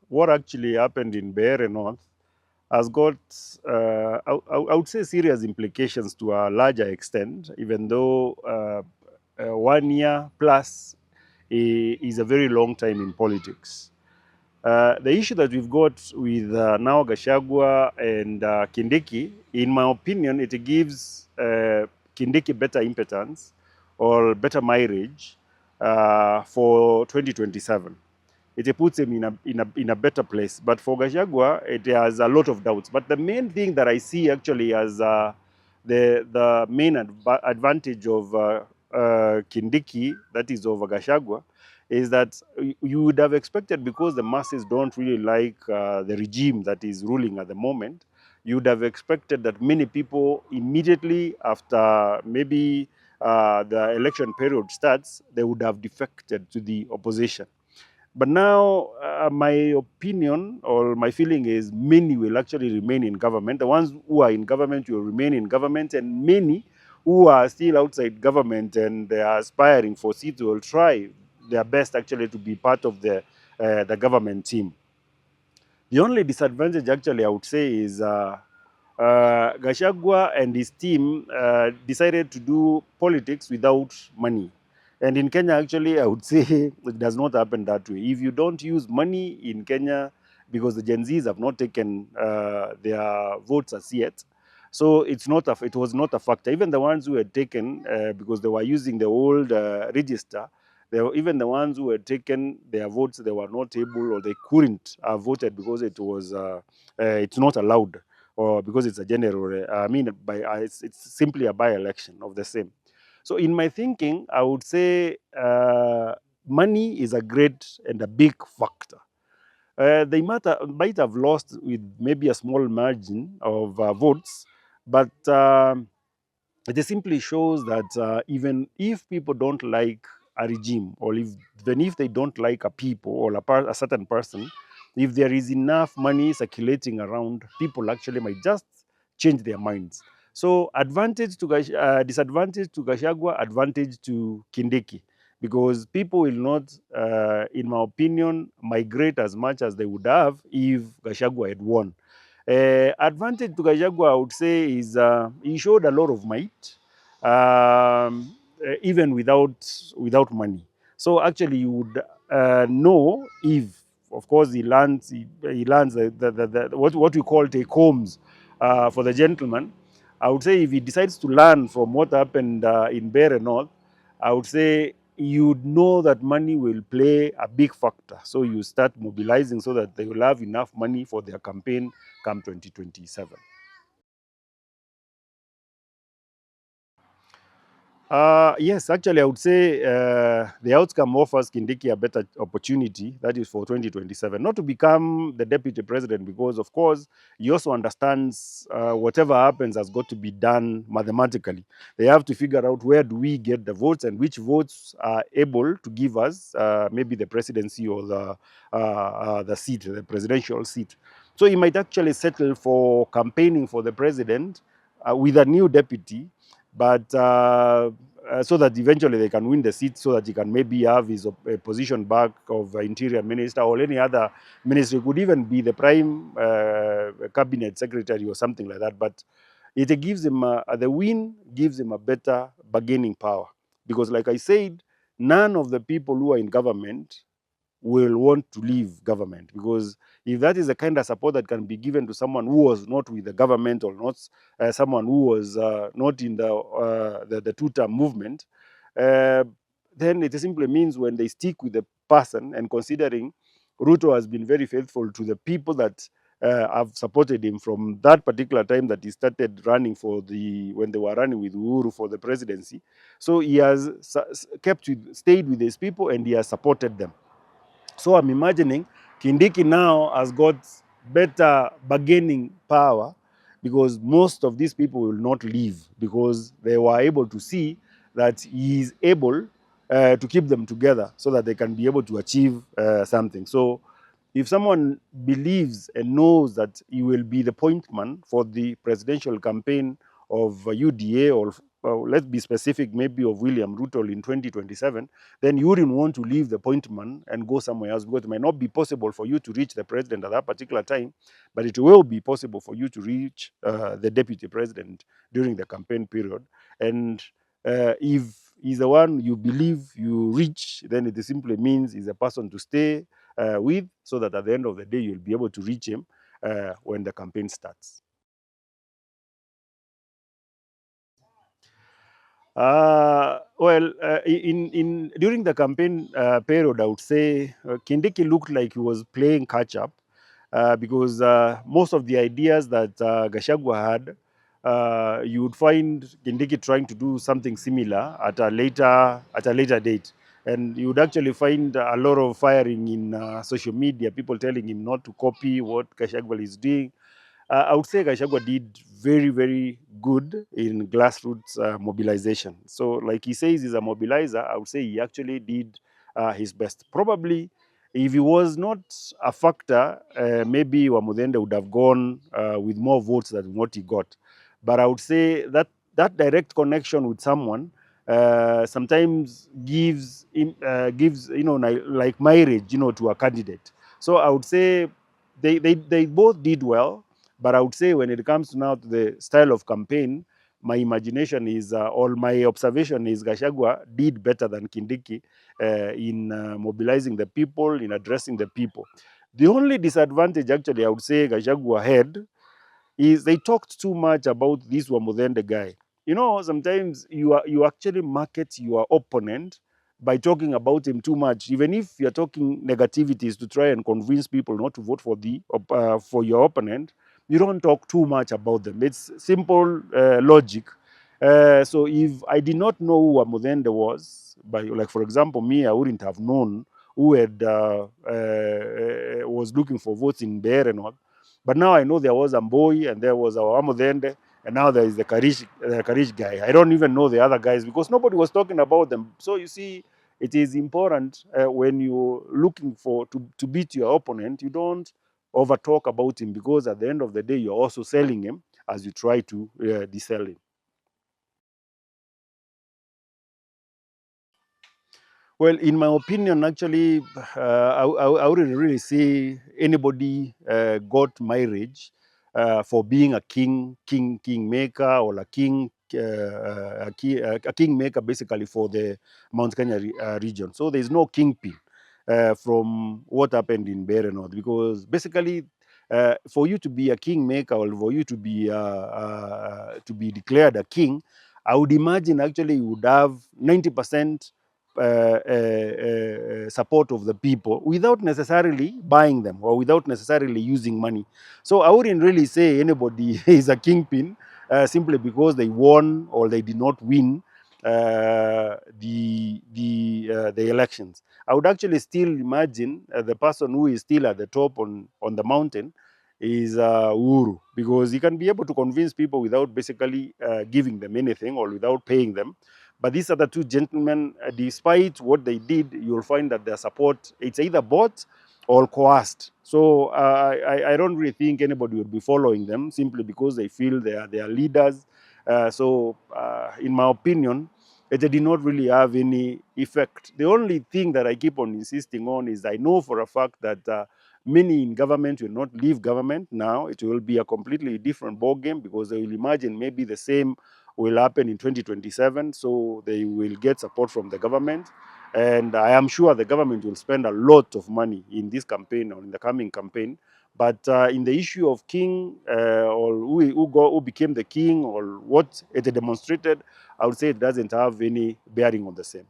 What actually happened in Mbeere North has got, I would say, serious implications to a larger extent, even though 1 year plus is a very long time in politics. The issue that we've got with now Gachagua and Kindiki, in my opinion, it gives Kindiki better impotence or better mileage for 2027. It puts him in a better place. But for Gachagua, it has a lot of doubts. But the main thing that I see actually as the main advantage of Kindiki, that is over Gachagua, is that you would have expected, because the masses don't really like the regime that is ruling at the moment, you would have expected that many people immediately after maybe the election period starts, they would have defected to the opposition. But now, my opinion or my feeling is many will actually remain in government. The ones who are in government will remain in government, and many who are still outside government and they are aspiring for seats will try their best actually to be part of the government team. The only disadvantage actually I would say is Gachagua and his team decided to do politics without money. And in Kenya, actually, I would say it does not happen that way. If you don't use money in Kenya, because the Gen Zs have not taken their votes as yet, so it was not a factor. Even the ones who had taken, because they were using the old register, even the ones who had taken their votes, they were not able or they couldn't have voted because it's not allowed, or because it's a general, it's simply a by-election of the same. So in my thinking, I would say money is a great and a big factor. They might have lost with maybe a small margin of votes, but it simply shows that even if people don't like a regime, or even if they don't like a people or a certain person, if there is enough money circulating around, people actually might just change their minds. So disadvantage to Gachagua, advantage to Kindiki, because people will not, in my opinion, migrate as much as they would have if Gachagua had won. Advantage to Gachagua, I would say, is he showed a lot of might, even without money. So actually, you would know if, of course, he learns what we call take homes for the gentleman. I would say if he decides to learn from what happened in Mbeere North, I would say you know that money will play a big factor. So you start mobilizing so that they will have enough money for their campaign come 2027. Yes, actually, I would say the outcome offers Kindiki a better opportunity, that is for 2027, not to become the deputy president, because, of course, he also understands whatever happens has got to be done mathematically. They have to figure out where do we get the votes and which votes are able to give us maybe the presidency or the seat, the presidential seat. So he might actually settle for campaigning for the president with a new deputy, but so that eventually they can win the seat, so that he can maybe have his position back of interior minister or any other ministry. It could even be the prime cabinet secretary or something like that. But it gives him the win gives him a better bargaining power, because, like I said, none of the people who are in government will want to leave government, because if that is the kind of support that can be given to someone who was not with the government, or not someone who was not in the two-term movement, uh, then it simply means when they stick with the person, and considering Ruto has been very faithful to the people that have supported him from that particular time that he started running when they were running with Uhuru for the presidency. So he has stayed with his people, and he has supported them. So I'm imagining Kindiki now has got better bargaining power, because most of these people will not leave, because they were able to see that he is able to keep them together so that they can be able to achieve something. So if someone believes and knows that he will be the point man for the presidential campaign of UDA, or let's be specific, maybe of William Ruto in 2027, then you wouldn't want to leave the point man and go somewhere else, because it might not be possible for you to reach the president at that particular time, but it will be possible for you to reach the deputy president during the campaign period. And if he's the one you believe you reach, then it simply means he's a person to stay with, so that at the end of the day, you'll be able to reach him when the campaign starts. In during the campaign period, I would say Kindiki looked like he was playing catch up, because most of the ideas that Gachagua had, you would find Kindiki trying to do something similar at a later date, and you would actually find a lot of firing in social media, people telling him not to copy what Gachagua is doing. I would say Gachagua did very, very good in grassroots mobilization. So, like he says, he's a mobilizer. I would say he actually did his best. Probably, if he was not a factor, maybe Wamudende would have gone with more votes than what he got. But I would say that that direct connection with someone sometimes gives like marriage to a candidate. So I would say they both did well, but I would say when it comes now to the style of campaign, my imagination is, or my observation is, Gachagua did better than Kindiki in mobilizing the people, in addressing the people. The only disadvantage, actually, I would say Gachagua had is they talked too much about this Wamudende guy. Sometimes you actually market your opponent by talking about him too much, even if you're talking negativities to try and convince people not to vote for your opponent. You don't talk too much about them. It's simple logic. So if I did not know who Wamudende was, like for example me, I wouldn't have known who was looking for votes in Mbeere North. But now I know there was Amboi and there was our Amodende, and now there is the Karish guy. I don't even know the other guys because nobody was talking about them. So you see, it is important when you're looking to beat your opponent, you don't over talk about him, because at the end of the day, you're also selling him as you try to desell him. Well, in my opinion, actually, I wouldn't really say anybody got marriage for being a king maker, or a king maker, basically, for the Mount Kenya region. So there's no kingpin from what happened in Mbeere North, because basically, for you to be a kingmaker, or for you to be declared a king, I would imagine actually you would have 90% support of the people without necessarily buying them, or without necessarily using money. So I wouldn't really say anybody is a kingpin simply because they won or they did not win the elections. I would actually still imagine the person who is still at the top on the mountain is Uhuru, because he can be able to convince people without basically giving them anything or without paying them. But these other two gentlemen, despite what they did, you'll find that their support, it's either bought or coerced. So I don't really think anybody would be following them simply because they feel they are leaders. In my opinion, it did not really have any effect. The only thing that I keep on insisting on is I know for a fact that many in government will not leave government now. It will be a completely different ballgame, because they will imagine maybe the same will happen in 2027. So they will get support from the government. And I am sure the government will spend a lot of money in this campaign or in the coming campaign. But in the issue of king, or who became the king, or what it demonstrated, I would say it doesn't have any bearing on the same.